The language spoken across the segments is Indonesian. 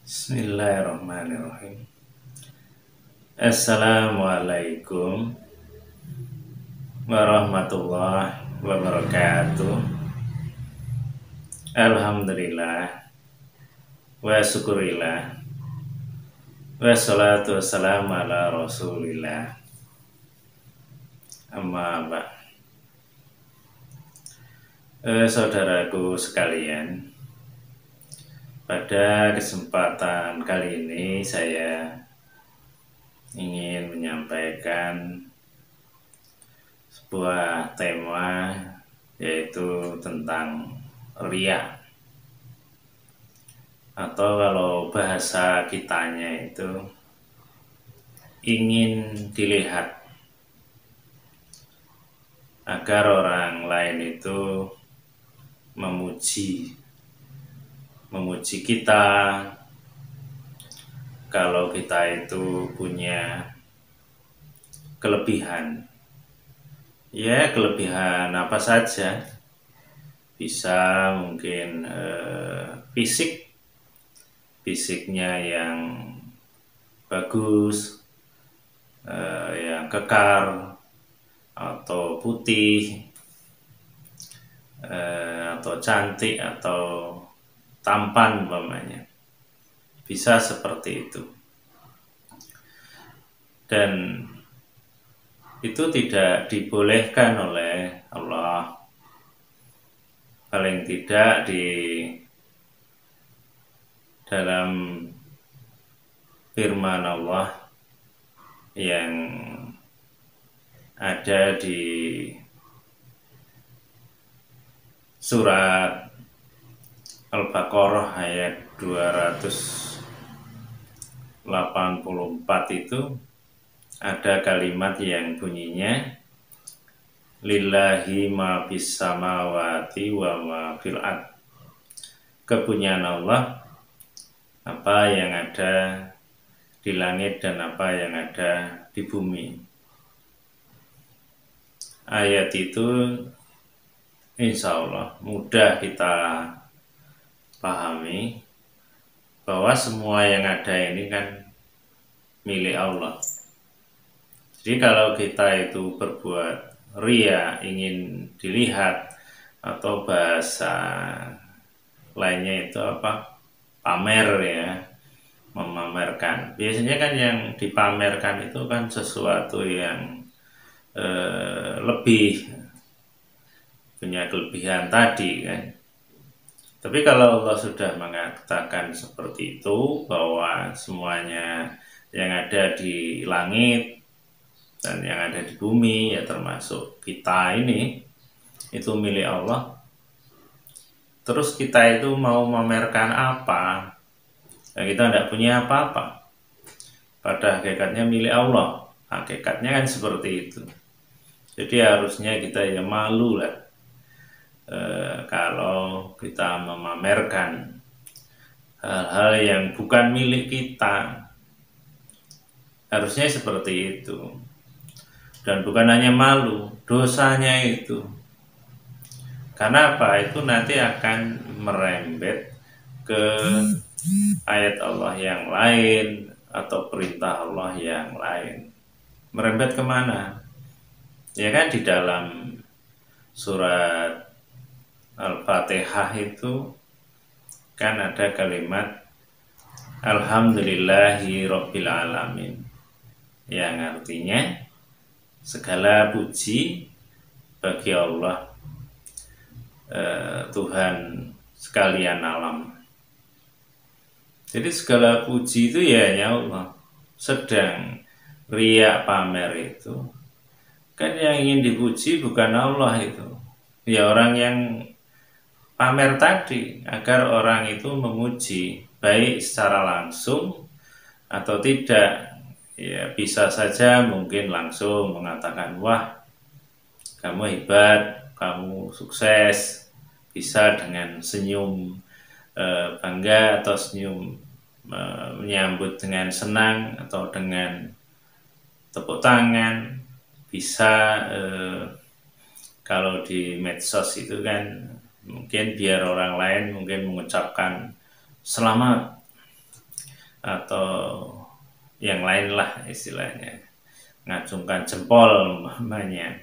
Bismillahirrahmanirrahim. Assalamualaikum warahmatullahi wabarakatuh. Alhamdulillah wa syukurillah wa salatu wassalamu ala rasulillah. Amma ba'd. Saudaraku sekalian, pada kesempatan kali ini saya ingin menyampaikan sebuah tema, yaitu tentang riya, atau kalau bahasa kitanya itu ingin dilihat agar orang lain itu memuji kita kalau kita itu punya kelebihan. Ya, kelebihan apa saja. Bisa mungkin fisiknya yang bagus, yang kekar, atau putih, atau cantik, atau tampan umpamanya. Bisa seperti itu. Dan itu tidak dibolehkan oleh Allah. Paling tidak di dalam firman Allah yang ada di surat Al-Baqarah ayat 284 itu ada kalimat yang bunyinya lillahi ma fis samawati wa ma fil ard. Kepunyaan Allah apa yang ada di langit dan apa yang ada di bumi. Ayat itu insya Allah mudah kita pahami bahwa semua yang ada ini kan milik Allah. Jadi kalau kita itu berbuat riya, ingin dilihat, atau bahasa lainnya itu apa? Pamer ya, memamerkan. Biasanya kan yang dipamerkan itu kan sesuatu yang lebih, punya kelebihan tadi kan. Tapi kalau Allah sudah mengatakan seperti itu, bahwa semuanya yang ada di langit dan yang ada di bumi, ya termasuk kita ini, itu milik Allah. Terus kita itu mau memamerkan apa? Ya, kita tidak punya apa-apa. Pada hakikatnya milik Allah. Hakikatnya kan seperti itu. Jadi harusnya kita ya malu lah kalau kita memamerkan hal-hal yang bukan milik kita. Harusnya seperti itu. Dan bukan hanya malu, dosanya itu. Karena apa? Itu nanti akan merembet ke ayat Allah yang lain atau perintah Allah yang lain. Merembet kemana? Ya kan di dalam surat Al-Fatihah itu kan ada kalimat Alhamdulillahi Rabbil Alamin, yang artinya segala puji bagi Allah, Tuhan sekalian alam. Jadi segala puji itu ya hanya Allah. Sedang riya, pamer itu kan yang ingin dipuji bukan Allah itu, ya orang yang pamer tadi, agar orang itu memuji baik secara langsung atau tidak. Ya bisa saja mungkin langsung mengatakan, wah kamu hebat, kamu sukses, bisa dengan senyum bangga atau senyum menyambut dengan senang atau dengan tepuk tangan. Bisa kalau di medsos itu kan mungkin biar orang lain mungkin mengucapkan selamat atau yang lain lah istilahnya, ngacungkan jempol umpamanya,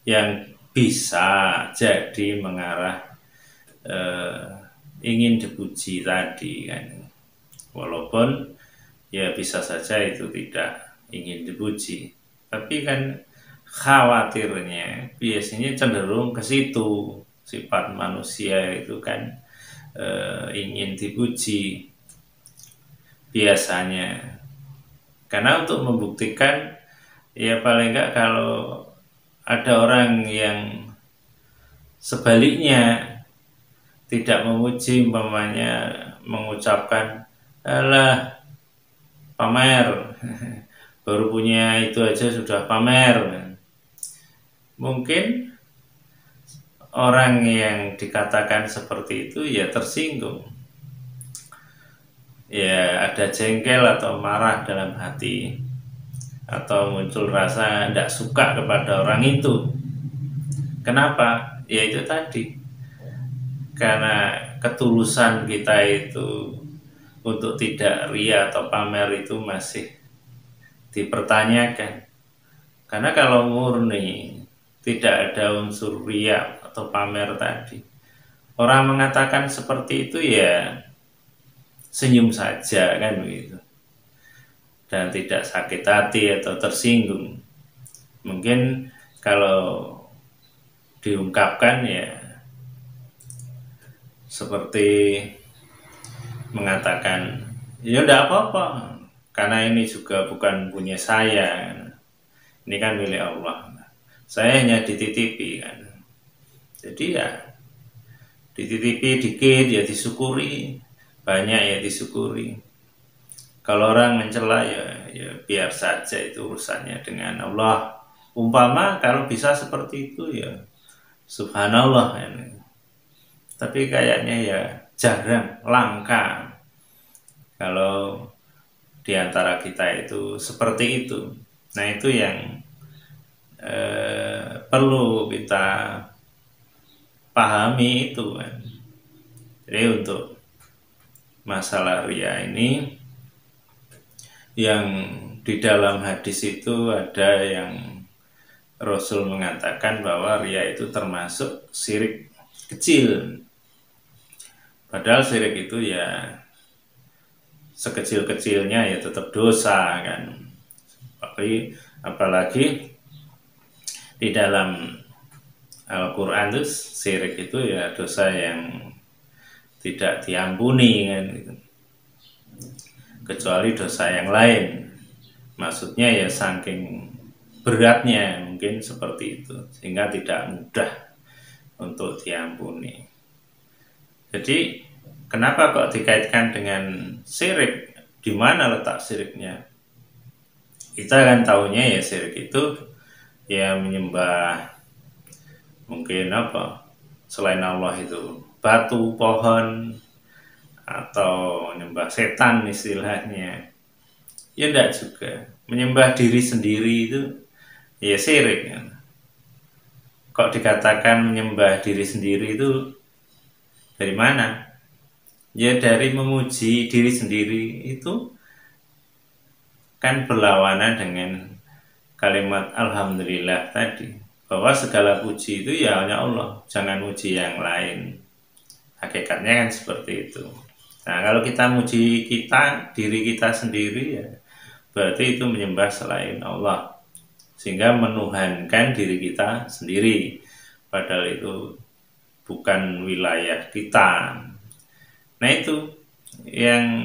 yang bisa jadi mengarah ingin dipuji tadi kan. Walaupun ya bisa saja itu tidak ingin dipuji, tapi kan khawatirnya biasanya cenderung ke situ. Sifat manusia itu kan ingin dipuji biasanya, karena untuk membuktikan ya paling enggak kalau ada orang yang sebaliknya tidak memuji, umpamanya mengucapkan alah pamer, baru punya itu aja sudah pamer, mungkin orang yang dikatakan seperti itu ya tersinggung, ya ada jengkel atau marah dalam hati, atau muncul rasa tidak suka kepada orang itu. Kenapa? Ya itu tadi, karena ketulusan kita itu untuk tidak ria atau pamer itu masih dipertanyakan. Karena kalau murni tidak ada unsur ria atau pamer tadi, orang mengatakan seperti itu ya senyum saja kan begitu, dan tidak sakit hati atau tersinggung. Mungkin kalau diungkapkan ya seperti mengatakan ya udah apa-apa, karena ini juga bukan punya saya, ini kan milik Allah, saya hanya dititipi kan. Jadi ya dititipi dikit ya disyukuri, banyak ya disyukuri. Kalau orang mencela ya biar saja, itu urusannya dengan Allah. Umpama kalau bisa seperti itu ya subhanallah ya. Tapi kayaknya ya jarang, langka kalau diantara kita itu seperti itu. Nah itu yang perlu kita pahami itu kan. Jadi untuk masalah ria ini, yang di dalam hadis itu ada yang Rasul mengatakan bahwa ria itu termasuk syirik kecil. Padahal syirik itu ya sekecil-kecilnya ya tetap dosa kan. Apalagi di dalam Al-Quran itu syirik itu ya dosa yang tidak diampuni kan gitu. Kecuali dosa yang lain, maksudnya ya saking beratnya mungkin seperti itu, sehingga tidak mudah untuk diampuni. Jadi kenapa kok dikaitkan dengan syirik? Di mana letak syiriknya? Kita kan tahunya ya syirik itu ya menyembah mungkin apa selain Allah, itu batu, pohon, atau menyembah setan istilahnya. Ya enggak juga. Menyembah diri sendiri itu ya syirik kan. Kok dikatakan menyembah diri sendiri itu dari mana? Ya dari memuji diri sendiri itu kan berlawanan dengan kalimat alhamdulillah tadi, bahwa segala puji itu ya hanya Allah, jangan muji yang lain. Hakikatnya kan seperti itu. Nah kalau kita muji diri kita sendiri ya berarti itu menyembah selain Allah, sehingga menuhankan diri kita sendiri, padahal itu bukan wilayah kita. Nah itu yang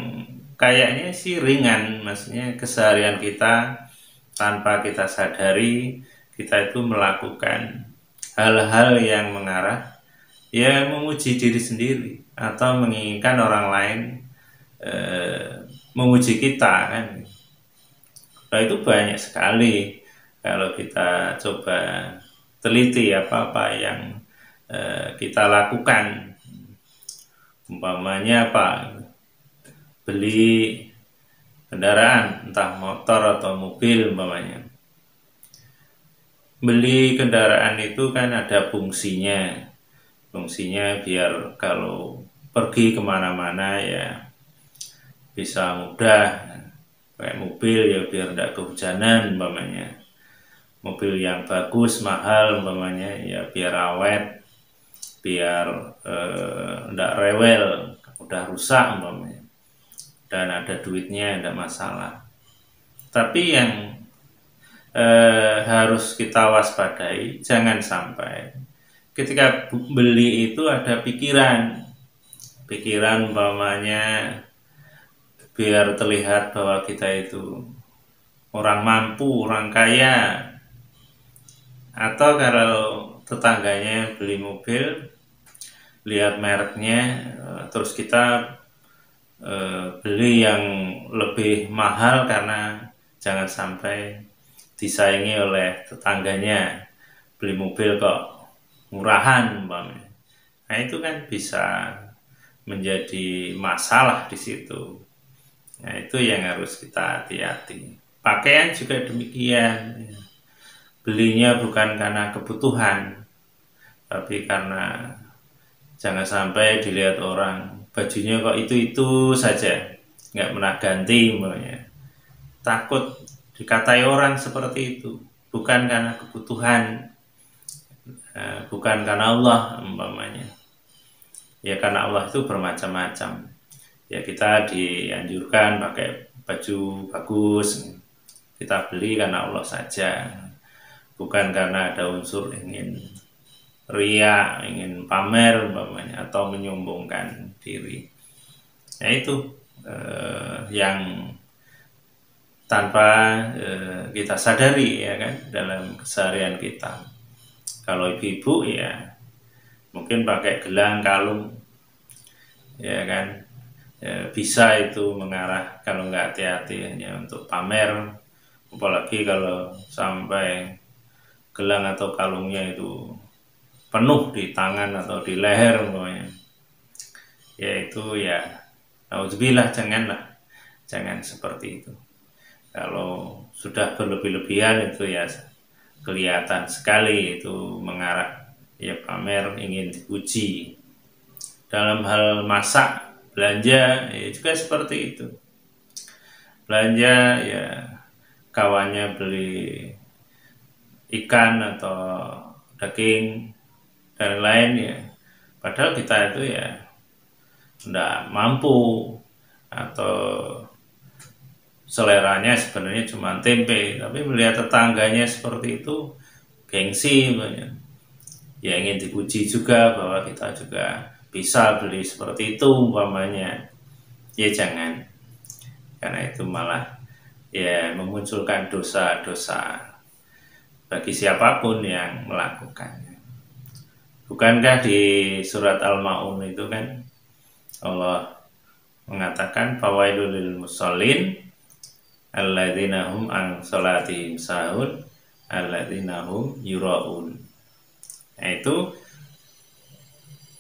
kayaknya sih ringan, maksudnya keseharian kita tanpa kita sadari kita itu melakukan hal-hal yang mengarah ya memuji diri sendiri atau menginginkan orang lain memuji kita kan. Nah itu banyak sekali kalau kita coba teliti apa-apa yang kita lakukan. Umpamanya apa, beli kendaraan entah motor atau mobil umpamanya. Beli kendaraan itu kan ada fungsinya biar kalau pergi kemana-mana ya bisa mudah. Kayak mobil ya biar tidak kehujanan umpamanya. Mobil yang bagus mahal umpamanya ya biar awet, biar tidak rewel, udah rusak umpamanya, dan ada duitnya tidak masalah. Tapi yang harus kita waspadai, jangan sampai ketika beli itu ada pikiran umpamanya biar terlihat bahwa kita itu orang mampu, orang kaya. Atau kalau tetangganya beli mobil, lihat mereknya, terus kita beli yang lebih mahal karena jangan sampai disaingi oleh tetangganya beli mobil kok murahan umpamanya. Nah itu kan bisa menjadi masalah di situ. Nah itu yang harus kita hati-hati. Pakaian juga demikian. Belinya bukan karena kebutuhan, tapi karena jangan sampai dilihat orang bajunya kok itu saja, nggak pernah ganti umpamanya. Takut dikatai orang seperti itu, bukan karena kebutuhan, bukan karena Allah umpamanya. Ya karena Allah itu bermacam-macam. Ya kita dianjurkan pakai baju bagus, kita beli karena Allah saja, bukan karena ada unsur ingin ria, ingin pamer umpamanya, atau menyombongkan diri. Nah itu yang tanpa kita sadari ya kan dalam keseharian kita. Kalau ibu-ibu ya mungkin pakai gelang, kalung, ya kan, bisa itu mengarah kalau nggak hati-hati hanya untuk pamer, apalagi kalau sampai gelang atau kalungnya itu penuh di tangan atau di leher umpamanya. Ya itu ya nauzubillah, jangan seperti itu. Kalau sudah berlebih-lebihan itu ya kelihatan sekali itu mengarah ya pamer, ingin dipuji. Dalam hal masak, belanja ya juga seperti itu. Belanja ya kawannya beli ikan atau daging dan lain ya, padahal kita itu ya tidak mampu, atau seleranya sebenarnya cuma tempe, tapi melihat tetangganya seperti itu gengsi banyak. Ya ingin dipuji juga bahwa kita juga bisa beli seperti itu umpamanya. Ya jangan, karena itu malah ya memunculkan dosa-dosa bagi siapapun yang melakukannya. Bukankah di surat Al-Ma'un itu kan Allah mengatakan fawailul lil musallin alladzina hum an salatihim sahun alladzina hum yuraun. Nah itu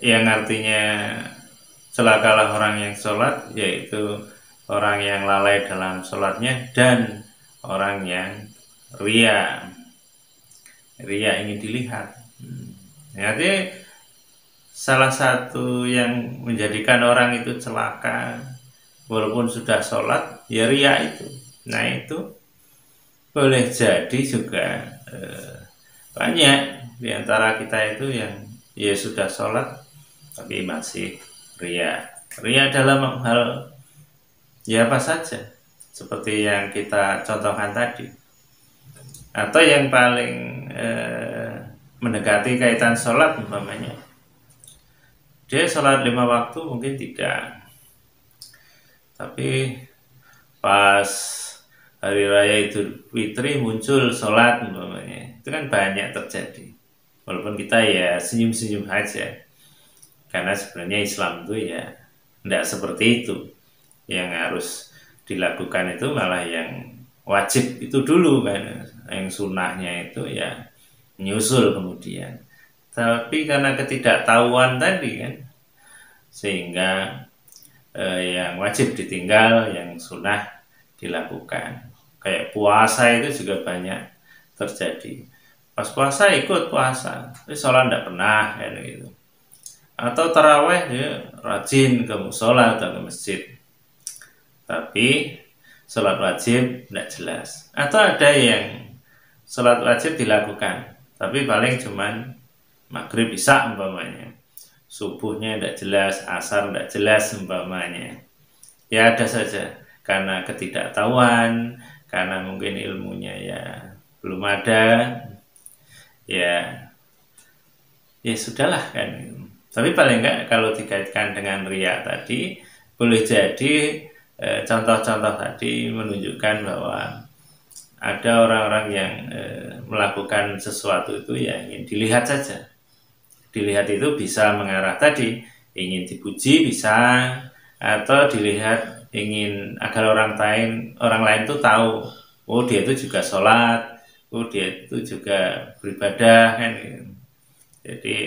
yang artinya celakalah orang yang sholat, yaitu orang yang lalai dalam sholatnya dan orang yang ria ingin dilihat. Jadi salah satu yang menjadikan orang itu celaka walaupun sudah sholat ya ria itu. Nah itu boleh jadi juga banyak di antara kita itu yang ya sudah sholat tapi masih ria dalam hal ya apa saja, seperti yang kita contohkan tadi, atau yang paling mendekati kaitan sholat umpamanya, dia sholat 5 waktu mungkin tidak, tapi pas hari raya Idul Fitri muncul sholat umpamanya, itu kan banyak terjadi. Walaupun kita ya senyum-senyum aja, karena sebenarnya Islam itu ya tidak seperti itu. Yang harus dilakukan itu malah yang wajib itu dulu kan, yang sunnahnya itu ya nyusul kemudian. Tapi karena ketidaktahuan tadi kan, sehingga yang wajib ditinggal, yang sunnah dilakukan. Kayak puasa itu juga banyak terjadi. Pas puasa ikut puasa, tapi sholat tidak pernah kan gitu. Atau taraweh ya rajin ke musola atau ke masjid, tapi sholat wajib tidak jelas. Atau ada yang sholat wajib dilakukan, tapi paling cuman maghrib isya umpamanya, subuhnya tidak jelas, asar tidak jelas umpamanya. Ya ada saja, karena ketidaktahuan, karena mungkin ilmunya ya belum ada, ya sudahlah kan. Tapi paling enggak kalau dikaitkan dengan riya tadi, boleh jadi contoh-contoh tadi menunjukkan bahwa ada orang-orang yang melakukan sesuatu itu ya ingin dilihat saja. Dilihat itu bisa mengarah tadi, ingin dipuji bisa, atau dilihat ingin agar orang lain tuh tahu, oh dia itu juga sholat, oh dia itu juga beribadah kan gitu. Jadi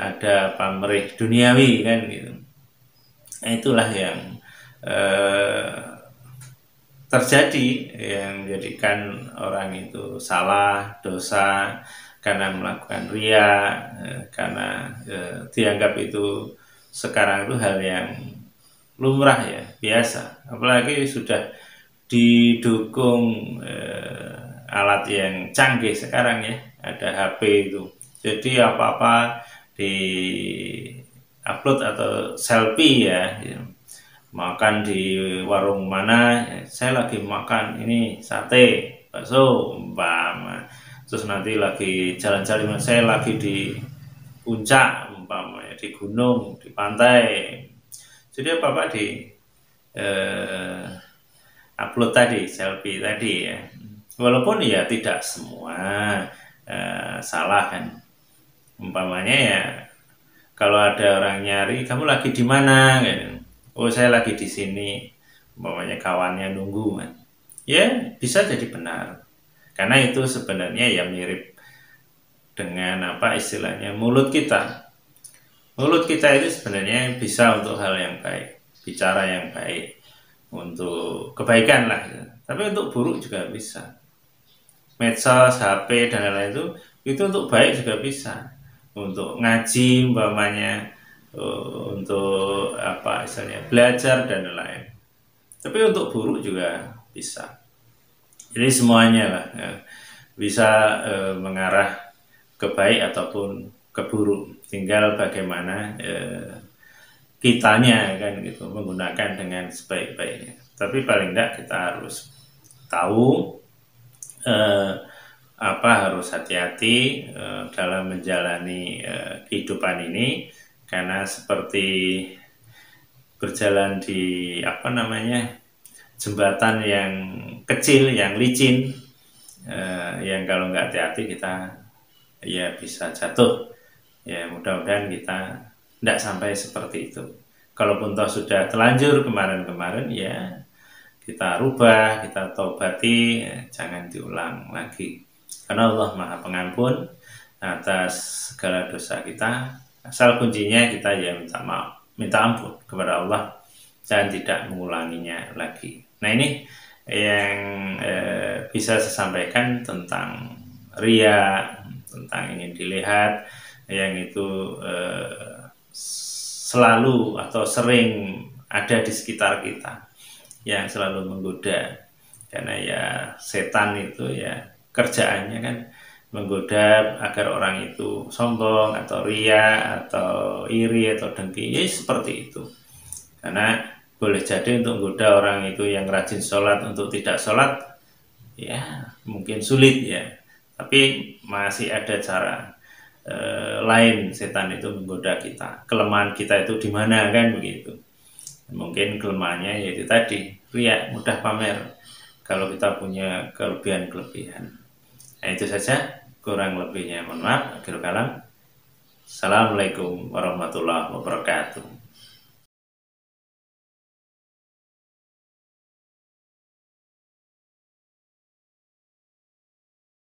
ada pamrih duniawi kan gitu. Nah, itulah yang terjadi, yang menjadikan orang itu salah, dosa karena melakukan riya, karena dianggap itu sekarang itu hal yang lumrah ya, biasa. Apalagi sudah didukung alat yang canggih sekarang ya, ada HP itu. Jadi apa-apa di upload atau selfie ya. Makan di warung mana, saya lagi makan ini sate, bakso umpama. Terus nanti lagi jalan-jalan, saya lagi di puncak umpamanya, di gunung, di pantai. Jadi apa-apa di upload tadi, selfie tadi ya. Walaupun ya tidak semua salah kan. Umpamanya ya kalau ada orang nyari, kamu lagi di mana kan? Oh saya lagi di sini, umpamanya kawannya nunggu kan. Ya bisa jadi benar, karena itu sebenarnya ya mirip dengan apa istilahnya mulut kita. Mulut kita itu sebenarnya bisa untuk hal yang baik, bicara yang baik, untuk kebaikan lah. Tapi untuk buruk juga bisa. Medsos, HP dan lain-lain itu untuk baik juga bisa. Untuk ngaji umpamanya, untuk apa istilahnya belajar dan lain-lain. Tapi untuk buruk juga bisa. Jadi semuanya lah ya, bisa mengarah ke baik ataupun ke buruk. Tinggal bagaimana kitanya kan gitu menggunakan dengan sebaik-baiknya. Tapi paling tidak kita harus tahu harus hati-hati dalam menjalani kehidupan ini, karena seperti berjalan di jembatan yang kecil, yang licin, yang kalau nggak hati-hati kita ya bisa jatuh. Ya mudah-mudahan kita tidak sampai seperti itu. Kalaupun toh sudah terlanjur kemarin-kemarin ya kita rubah, kita taubati, jangan diulang lagi. Karena Allah Maha Pengampun atas segala dosa kita. Asal kuncinya kita ya minta ampun kepada Allah dan tidak mengulanginya lagi. Nah ini yang bisa saya sampaikan tentang riya, tentang ingin dilihat, yang itu selalu atau sering ada di sekitar kita, yang selalu menggoda. Karena ya setan itu ya kerjaannya kan menggoda agar orang itu sombong atau riya atau iri atau dengki, ya seperti itu. Karena boleh jadi untuk menggoda orang itu yang rajin sholat untuk tidak sholat ya mungkin sulit ya, tapi masih ada cara lain setan itu menggoda kita. Kelemahan kita itu di mana kan begitu. Mungkin kelemahannya yaitu tadi riya, mudah pamer kalau kita punya kelebihan-kelebihan. Nah itu saja, kurang lebihnya mohon maaf. Akhirul kalam. Assalamualaikum warahmatullahi wabarakatuh.